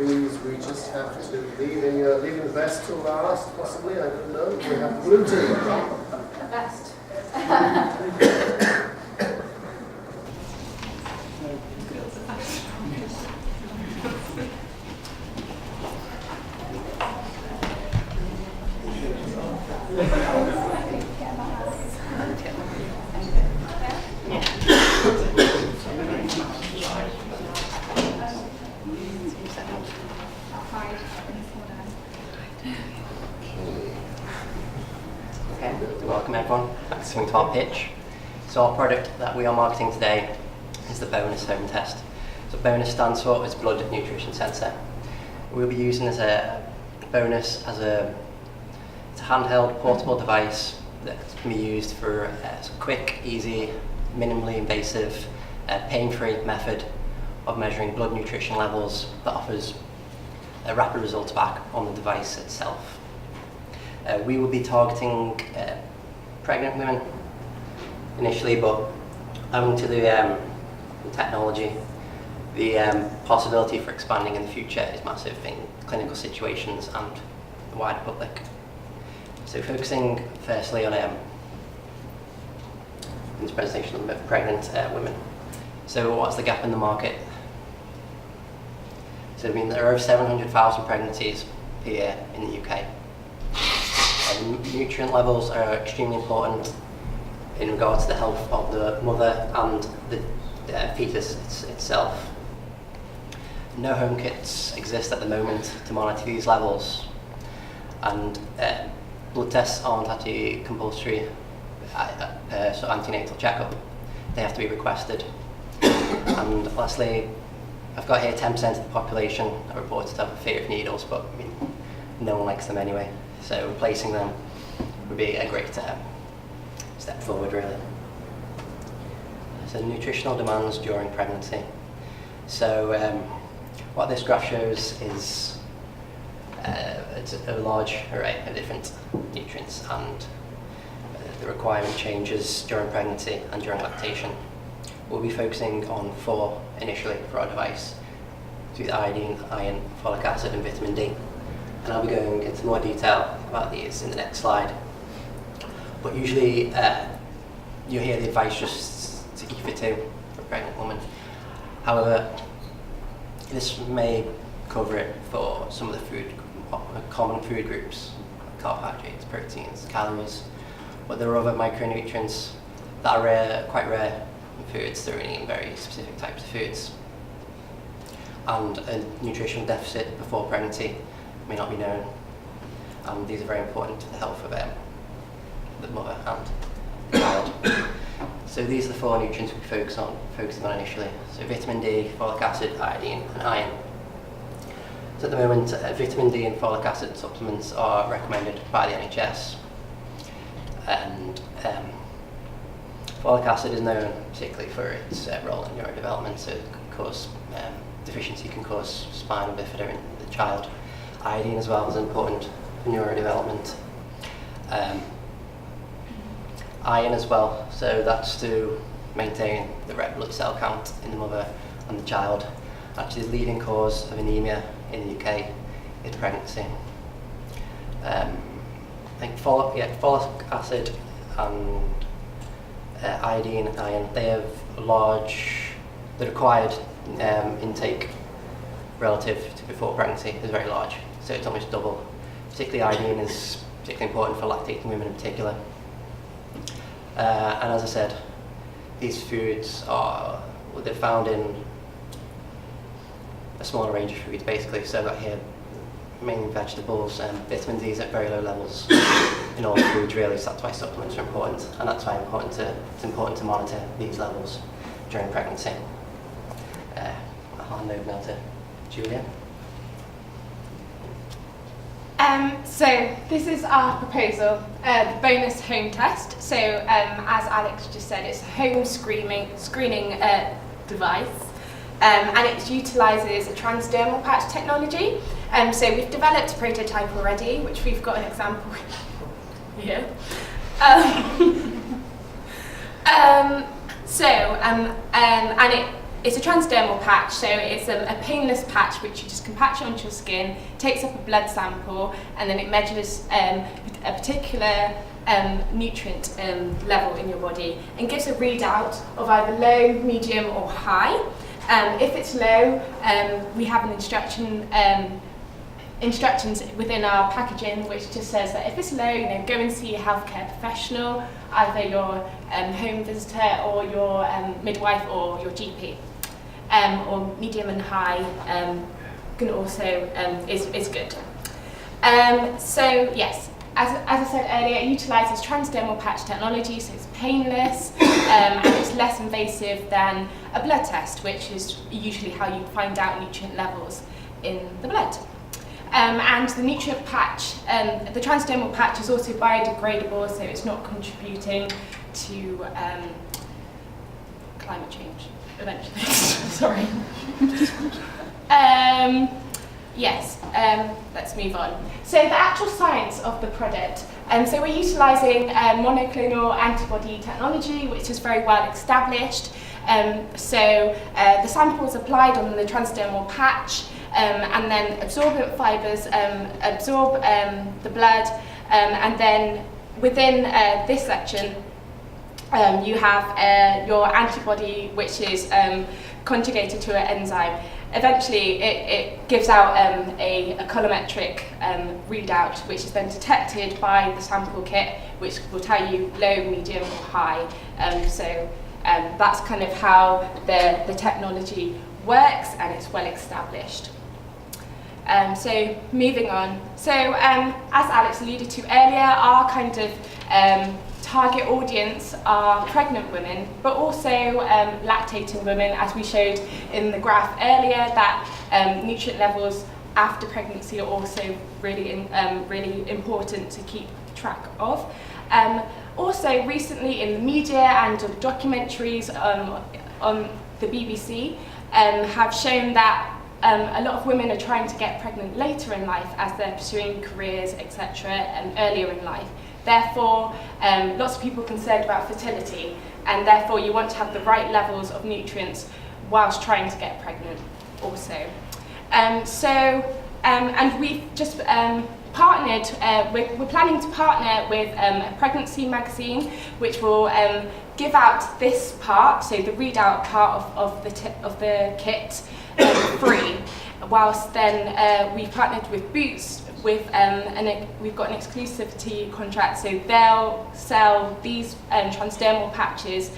Please, we just have to leave leaving the best till last, possibly. I don't know. We have the blue team. The best. Welcome everyone back to our pitch. So our product that we are marketing today is the Bonus Home Test. So Bonus stands for its blood nutrition sensor. We'll be using as a Bonus as it's a handheld portable device that can be used for a quick, easy, minimally invasive, pain-free method of measuring blood nutrition levels that offers rapid results back on the device itself. We will be targeting pregnant women initially, but owing to the technology, the possibility for expanding in the future is massive in clinical situations and the wider public. So focusing firstly on in this presentation on pregnant women. So what's the gap in the market? So I mean there are over 700,000 pregnancies per year in the UK. Nutrient levels are extremely important in regards to the health of the mother and the fetus itself. No home kits exist at the moment to monitor these levels, and blood tests aren't actually compulsory so antenatal checkup. They have to be requested. And lastly, I've got here 10% of the population are reported to have a fear of needles, but I mean, no one likes them anyway. So replacing them would be a great step forward, really. So nutritional demands during pregnancy. So what this graph shows is it's a large array of different nutrients, and the requirement changes during pregnancy and during lactation. We'll be focusing on 4 initially for our device: iodine, iron, folic acid and vitamin D. And I'll be going into more detail about these in the next slide. But usually you hear the advice just to keep it to for a pregnant woman. However, this may cover it for some of the common food groups, like carbohydrates, proteins, calories. But there are other micronutrients that are quite rare in foods. They're only in very specific types of foods. And a nutritional deficit before pregnancy may not be known, and these are very important to the health of the mother and the child. So these are the 4 nutrients we focusing on initially. So vitamin D, folic acid, iodine and iron. So at the moment, vitamin D and folic acid supplements are recommended by the NHS, and folic acid is known particularly for its role in neurodevelopment. So it can cause deficiency can cause spinal bifida in the child. Iodine as well is important for neurodevelopment. Iron as well, so that's to maintain the red blood cell count in the mother and the child. Actually, the leading cause of anemia in the UK is pregnancy. I think folic acid and iodine and iron, they have the required intake relative to before pregnancy is very large, so it's almost double. Particularly iodine is particularly important for lactating women in particular. And as I said, these foods they're found in a smaller range of foods basically. So I've got here mainly vegetables, and vitamin D is at very low levels in all foods really, so that's why supplements are important, and that's why it's important to monitor these levels during pregnancy. I'll hand over now to Julia. So this is our proposal, the Bonus Home Test. So as Alex just said, it's a home screening device, and it utilises a transdermal patch technology. So we've developed a prototype already, which we've got an example here. And it's a transdermal patch, so it's a painless patch which you just can patch onto your skin, takes up a blood sample, and then it measures a particular nutrient level in your body and gives a readout of either low, medium or high. If it's low, we have an instructions within our packaging which just says that if it's low, go and see a healthcare professional, either your home visitor or your midwife or your GP. Or medium and high can also is good. So yes, as I said earlier, it utilises transdermal patch technology, so it's painless and it's less invasive than a blood test, which is usually how you find out nutrient levels in the blood. And the nutrient patch, the transdermal patch is also biodegradable, so it's not contributing to climate change, eventually. Sorry. Yes, let's move on. So the actual science of the product. So we're utilising monoclonal antibody technology, which is very well established. So the sample is applied on the transdermal patch, and then absorbent fibres absorb the blood, and then within this section you have your antibody, which is conjugated to an enzyme. Eventually it gives out a colorimetric readout, which is then detected by the sample kit, which will tell you low, medium or high. That's kind of how the technology works, and it's well established. So moving on. So as Alex alluded to earlier, our kind of target audience are pregnant women, but also lactating women, as we showed in the graph earlier, that nutrient levels after pregnancy are also really important to keep track of. Also recently in the media and on documentaries on the BBC have shown that a lot of women are trying to get pregnant later in life as they're pursuing careers, etc., and earlier in life. Therefore, lots of people are concerned about fertility, and therefore you want to have the right levels of nutrients whilst trying to get pregnant also. And we've just partnered, we're planning to partner with a pregnancy magazine, which will give out this part, so the readout part of the kit, free, whilst then we've partnered with Boots with we've got an exclusivity contract, so they'll sell these transdermal patches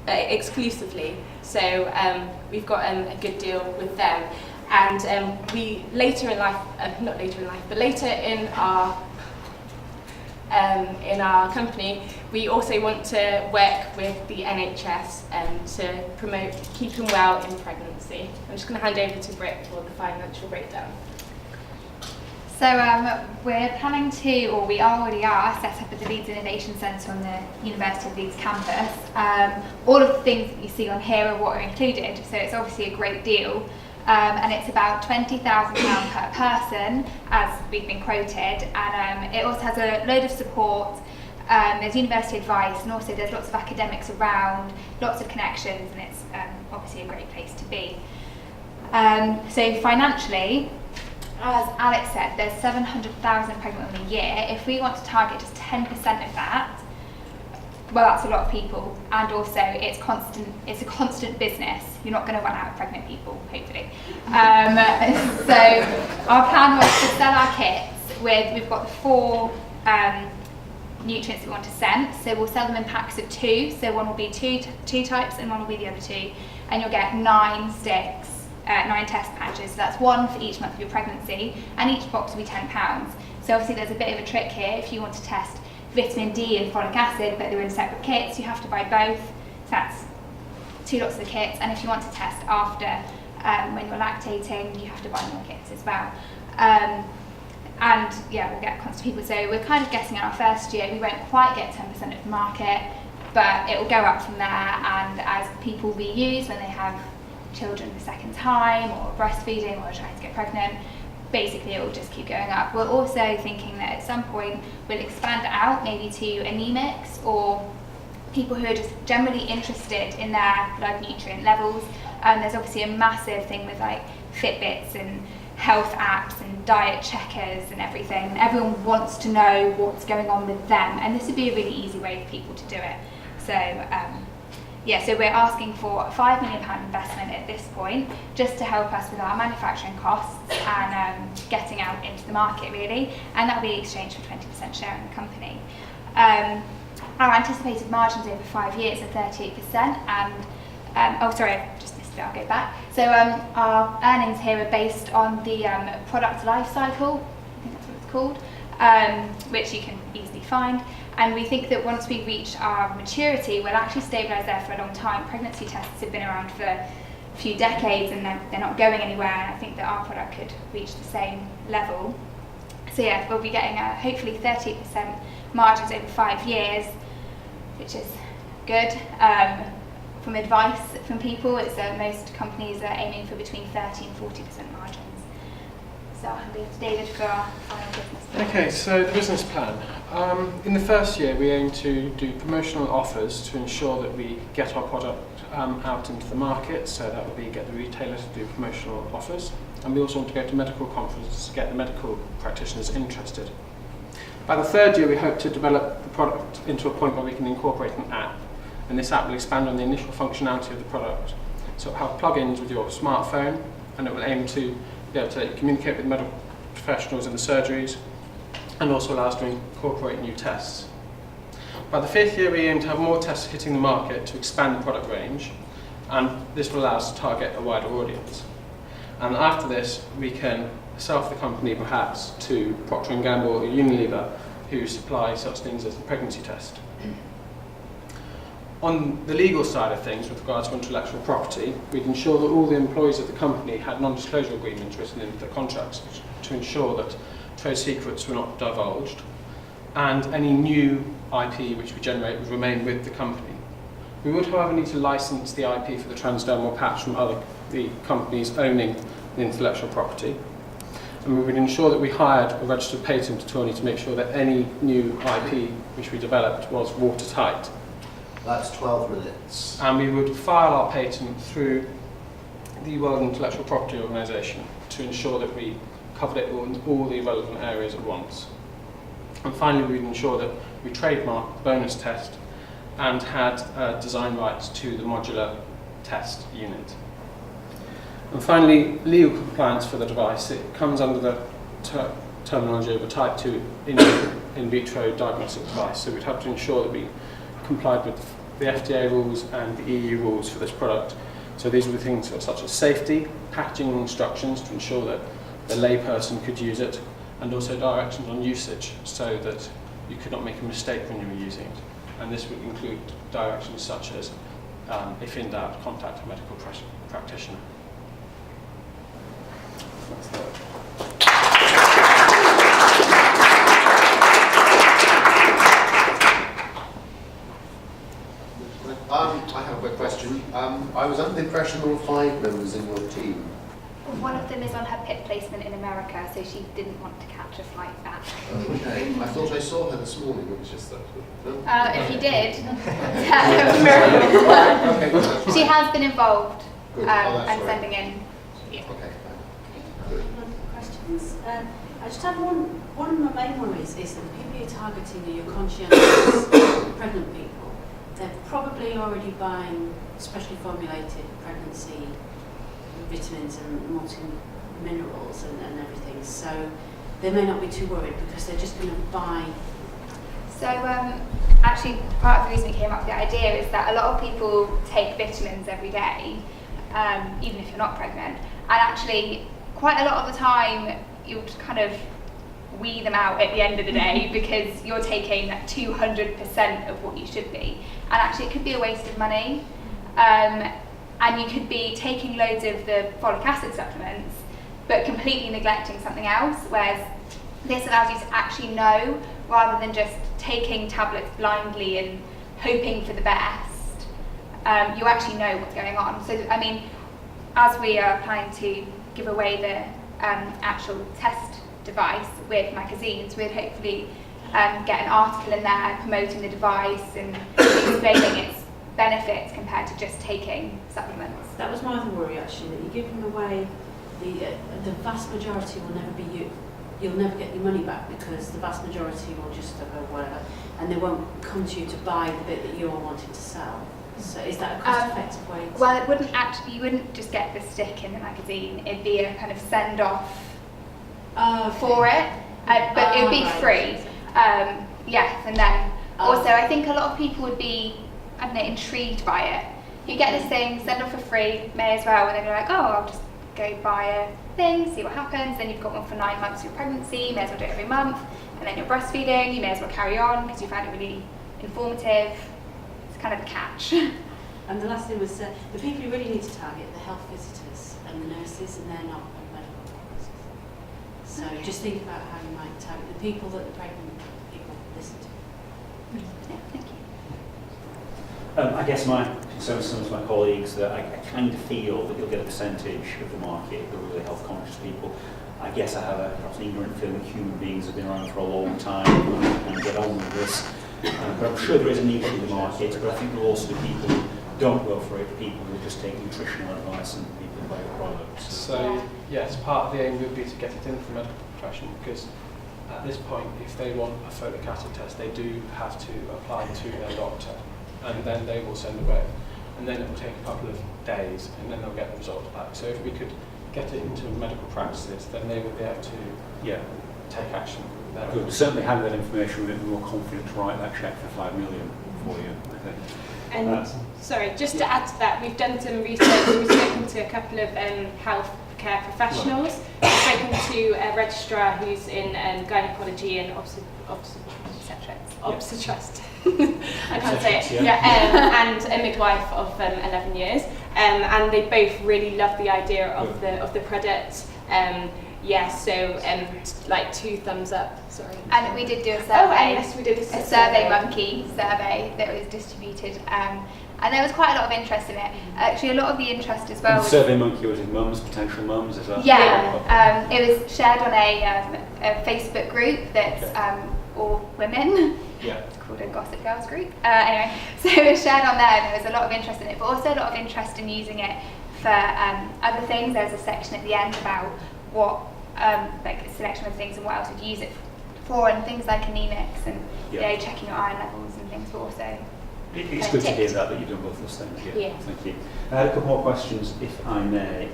exclusively. So we've got a good deal with them, and we later in life, not later in life, but later in our company, we also want to work with the NHS to promote keeping well in pregnancy. I'm just going to hand over to Britt for the financial breakdown. So we're planning to, or we already are, set up at the Leeds Innovation Centre on the University of Leeds campus. All of the things that you see on here are what are included, so it's obviously a great deal. And it's about £20,000 per person, as we've been quoted, and it also has a load of support. There's university advice, and also there's lots of academics around, lots of connections, and it's obviously a great place to be. So financially, as Alex said, there's 700,000 pregnant women a year. If we want to target just 10% of that, well, that's a lot of people, and also it's a constant business. You're not going to run out of pregnant people, hopefully. So our plan was to sell our kits we've got the 4 nutrients we want to send, so we'll sell them in packs of 2, so one will be two types and one will be the other 2, and you'll get 9 sticks, 9 test patches, so that's 1 for each month of your pregnancy, and each box will be £10. So obviously there's a bit of a trick here. If you want to test vitamin D and folic acid, but they're in separate kits, you have to buy both, so that's 2 lots of the kits, and if you want to test after when you're lactating, you have to buy more kits as well. And yeah, we'll get constant people, so we're kind of guessing in our first year we won't quite get 10% of the market, but it will go up from there, and as people reuse when they have children the second time, or breastfeeding, or trying to get pregnant, basically it will just keep going up. We're also thinking that at some point we'll expand it out, maybe to anemics or people who are just generally interested in their blood nutrient levels. There's obviously a massive thing with like Fitbits and health apps and diet checkers and everything. Everyone wants to know what's going on with them, and this would be a really easy way for people to do it. So so we're asking for a £5 million investment at this point, just to help us with our manufacturing costs and getting out into the market really, and that will be exchanged for 20% share in the company. Our anticipated margins over 5 years are 38%, and oh sorry, I've just missed it, I'll go back. So our earnings here are based on the product life cycle, I think that's what it's called, which you can easily find. And we think that once we reach our maturity, we'll actually stabilise there for a long time. Pregnancy tests have been around for a few decades and they're not going anywhere, and I think that our product could reach the same level. So yeah, we'll be getting hopefully 30% margins over 5 years, which is good. From advice from people, it's most companies are aiming for between 30 and 40% margins. So I'll hand over to David for our final business plan. Okay, so the business plan. In the first year, we aim to do promotional offers to ensure that we get our product out into the market. So that would be get the retailer to do promotional offers. And we also want to go to medical conferences to get the medical practitioners interested. By the third year, we hope to develop the product into a point where we can incorporate an app. And this app will expand on the initial functionality of the product. So it will have plugins with your smartphone, and it will aim to be able to communicate with medical professionals in the surgeries, and also allow us to incorporate new tests. By the fifth year, we aim to have more tests hitting the market to expand the product range, and this will allow us to target a wider audience. And after this, we can sell off the company perhaps to Procter & Gamble or Unilever, who supply such things as the pregnancy test. On the legal side of things, with regards to intellectual property, we'd ensure that all the employees of the company had non-disclosure agreements written into their contracts to ensure that trade secrets were not divulged, and any new IP which we generate would remain with the company. We would, however, need to license the IP for the transdermal patch from the companies owning the intellectual property. And we would ensure that we hired a registered patent attorney to make sure that any new IP which we developed was watertight. That's 12 minutes. And we would file our patent through the World Intellectual Property Organisation to ensure that we covered it in all the relevant areas at once. And finally, we'd ensure that we trademarked the bonus test and had design rights to the modular test unit. And finally, legal compliance for the device. It comes under the terminology of a type 2 in vitro diagnostic device. So we'd have to ensure that we complied with the FDA rules and the EU rules for this product. So these were things such as safety, packaging instructions to ensure that the layperson could use it, and also directions on usage so that you could not make a mistake when you were using it. And this would include directions such as, if in doubt, contact a medical practitioner. That's that. I have a quick question. I was under the impression there were 5 members in your team. One of them is on her pit placement in America, so she didn't want to catch a flight back. Oh, okay. I thought I saw her this morning, which is that. No? If you did, Okay. she has been involved Good. and That's right. sending in. Yeah. Okay. Good. Questions? I just have one of my main worries is that the people you're targeting are your conscientious pregnant people. They're probably already buying specially formulated pregnancy vitamins and multi-minerals and everything, so they may not be too worried because they're just going to buy. So actually part of the reason we came up with the idea is that a lot of people take vitamins every day, even if you're not pregnant, and actually quite a lot of the time you'll kind of weed them out at the end of the day because you're taking 200% of what you should be, and actually it could be a waste of money. And you could be taking loads of the folic acid supplements but completely neglecting something else, whereas this allows you to actually know rather than just taking tablets blindly and hoping for the best. You actually know what's going on. So, I mean, as we are planning to give away the actual test device with magazines, we'd hopefully get an article in there promoting the device and explaining its benefits compared to just taking supplements. That was my other worry actually, that you're giving away the vast majority will never be you. You'll never get your money back because the vast majority will just whatever, and they won't come to you to buy the bit that you're wanting to sell. So is that a cost-effective way? Well, it wouldn't actually. You wouldn't just get the stick in the magazine. It'd be a kind of send-off for it, but it would be free. Yes, and then also I think a lot of people would be, I don't know, intrigued by it. You get this thing, send off for free, may as well, and then you're like, oh, I'll just go buy a thing, see what happens. Then you've got one for 9 months of your pregnancy, may as well do it every month. And then you're breastfeeding, you may as well carry on because you found it really informative. It's kind of the catch. And the last thing was the people you really need to target are the health visitors and the nurses, and they're not medical advisors. So just think about how you might target the people that the pregnant people listen to. Yeah, thank you. I guess my concern with some of my colleagues that I kind of feel that you'll get a percentage of the market, the really health conscious people. I guess I have perhaps an ignorant feeling that human beings have been around for a long time and get on with this. But I'm sure there is a niche in the market, but I think there will also be people who don't go for it, people who just take nutritional advice and people who buy products. So yes, part of the aim would be to get it into the medical profession, because at this point, if they want a folic acid test, they do have to apply to their doctor, and then they will send away, and then it will take a couple of days, and then they'll get the results back. So if we could get it into medical practices, then they would be able to take action there. Good. Certainly having that information, we'd be more confident to write that cheque for 5 million for you, I think. And sorry, just to add to that, we've done some research. We've spoken to a couple of health care professionals. We've spoken to a registrar who's in gynecology and obstetrics. I can't say it. And a midwife of 11 years. And they both really love the idea of the product. Like 2 thumbs up. Sorry. And we did do a survey. Oh, and yes, we did a Survey Monkey survey that was distributed, and there was quite a lot of interest in it. Actually, a lot of the interest as well. And Survey Monkey was in mums, potential mums, is that? Yeah, it was shared on a Facebook group that's all women. Yeah. It's called a Gossip Girls group. Anyway, so it was shared on there, and there was a lot of interest in it, but also a lot of interest in using it for other things. There's a section at the end about what, like a selection of things and what else would use it for, and things like anemics and checking your iron levels and things, but also. It's good to hear that you've done both those things. Yeah. Thank you. I had a couple more questions, if I may.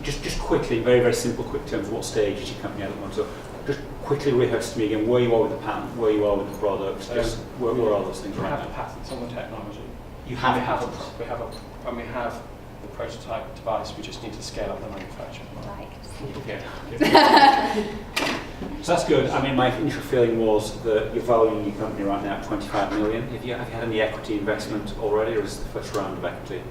Just quickly, very, very simple, quick terms, what stage is your company at the moment? So just quickly rehearse to me again where you are with the patent, where you are with the products, just where are those things We right have now? the patents on the technology. You have we have patents? we have the prototype device. We just need to scale up the manufacture. Okay. So that's good. I mean, my initial feeling was that you're valuing your company right now at 25 million. Have you had any equity investment already, or is this the first round of equity?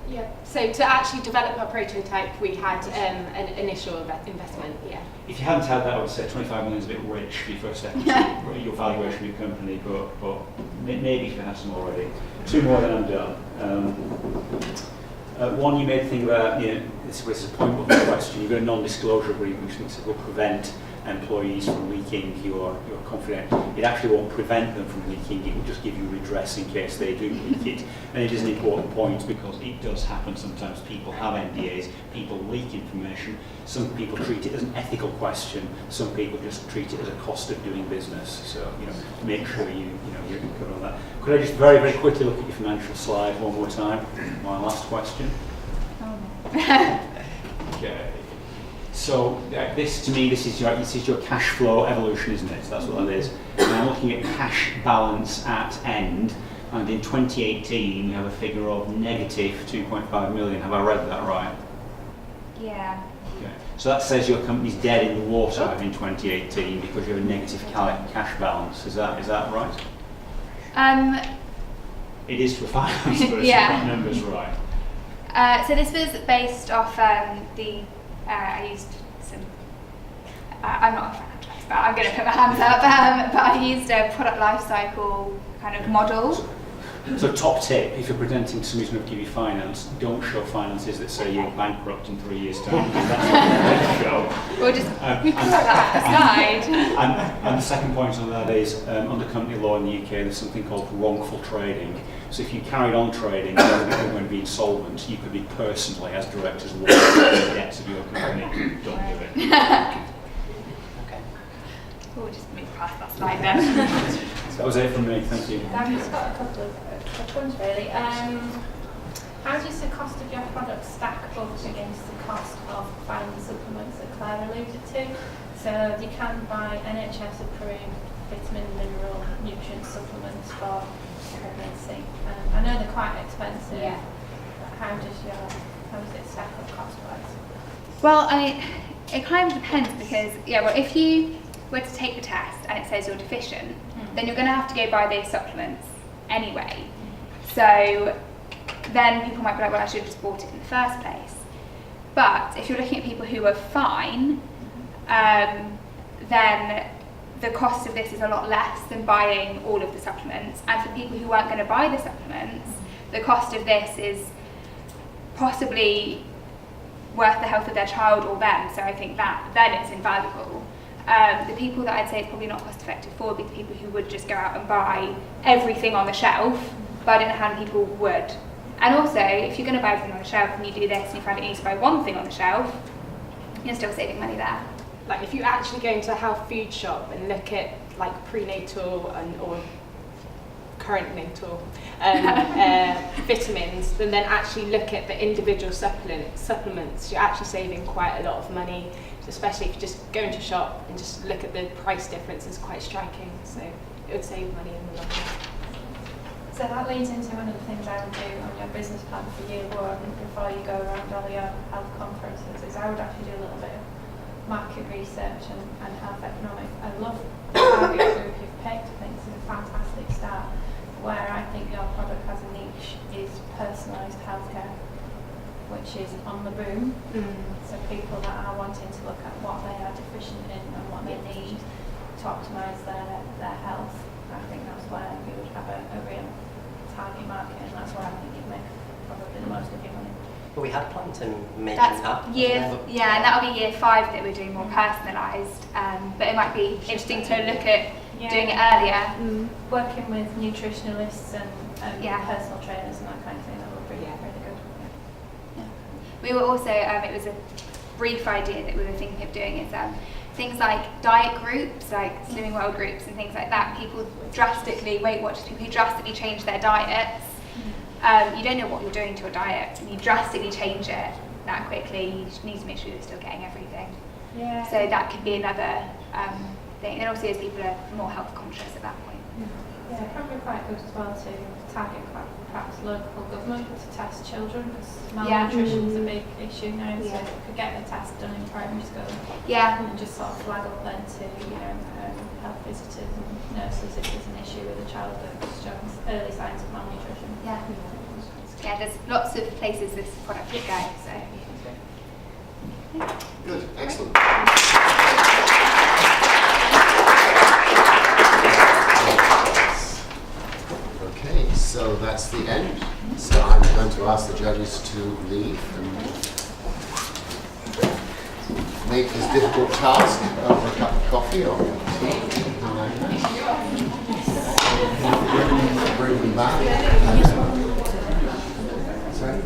Yeah. So to actually develop our prototype, we had an initial investment. Yeah. If you hadn't had that, I would say 25 million is a bit rich for your first equity, your valuation of your company, but maybe if you had some already. 2 more, then I'm done. One, you made the thing about, this was a point of the question, you've got a non-disclosure agreement which will prevent employees from leaking your confidence. It actually won't prevent them from leaking, it will just give you redress in case they do leak it. And it is an important point because it does happen sometimes. People have NDAs, people leak information. Some people treat it as an ethical question, some people just treat it as a cost of doing business. So, make sure you're covered on that. Could I just very, very quickly look at your financial slide one more time? My last question. Okay. So this, to me, this is your cash flow evolution, isn't it? So that's what that is. And I'm looking at cash balance at end, and in 2018 you have a figure of negative 2.5 million. Have I read that right? Yeah. Okay. So that says your company's dead in the water in 2018 because you have a negative cash balance. Is that right? It is to a finance person. Yeah. That number's right. So this was based off I used some. I'm not a financial expert. I'm going to put my hands up, but I used a product life cycle kind of model. So top tip, if you're presenting to somebody who's going to give you finance, don't show finances that say you're bankrupt in 3 years' time, because that's what they show. Or just we put that aside. And the second point on that is, under company law in the UK, there's something called wrongful trading. So if you carried on trading and you're going to be insolvent, you could be personally, as directors, the debts of your company. Don't do it. Okay. We'll just move past that slide then. So that was it from me. Thank you. I've just got a couple of questions really. How does the cost of your product stack up against the cost of buying the supplements that Claire alluded to? So you can buy NHS approved vitamin, mineral, nutrient supplements for pregnancy. I know they're quite expensive. Yeah. But how does it stack up cost wise? Well, it kind of depends because, if you were to take the test and it says you're deficient, then you're going to have to go buy those supplements anyway. So then people might be like, well, I should have just bought it in the first place. But if you're looking at people who are fine, then the cost of this is a lot less than buying all of the supplements. And for people who aren't going to buy the supplements, the cost of this is possibly worth the health of their child or them. So I think that then it's invaluable. The people that I'd say it's probably not cost effective for would be the people who would just go out and buy everything on the shelf, but I don't know how many people would. And also, if you're going to buy everything on the shelf and you do this and you find it easy to buy one thing on the shelf, you're still saving money there. Like if you actually go into a health food shop and look at like prenatal or current natal vitamins, and then actually look at the individual supplements, you're actually saving quite a lot of money, especially if you just go into a shop and just look at the price difference. It's quite striking, so it would save money in the long run. So that leads into one of the things I would do on your business plan for year one before you go around all your health conferences is I would actually do a little bit of market research and health economics. I love the target group you've picked. I think it's a fantastic start. Where I think your product has a niche is personalised healthcare, which is on the boom. So people that are wanting to look at what they are deficient in and what they need to optimise their health. I think that's where you would have a real target market, and that's where I think you'd make probably the most of your money. But we had planned to make That's an app. and that'll be year 5 that we're doing more personalised. But it might be interesting to look at doing it earlier. Working with nutritionalists and Yeah. personal trainers and that kind of thing, that would be really good. We were also, it was a brief idea that we were thinking of doing is things like diet groups, like Slimming World groups and things like that. People drastically, Weight Watchers, people who drastically change their diets. You don't know what you're doing to a diet and you drastically change it that quickly. You just need to make sure you're still getting everything. Yeah. So that could be another thing. And also as people are more health conscious at that point. Yeah, probably quite good as well to target perhaps local government to test children, because malnutrition is a big issue now. So if we could get the test done in primary school, and just sort of flag up then to health visitors and nurses if there's an issue with a child that's showing early signs of malnutrition. Yeah, there's lots of places this product could go. So. Good, excellent. Okay, so that's the end. So I'm going to ask the judges to leave and make this difficult task over a cup of coffee or tea. Bring them back. Sorry?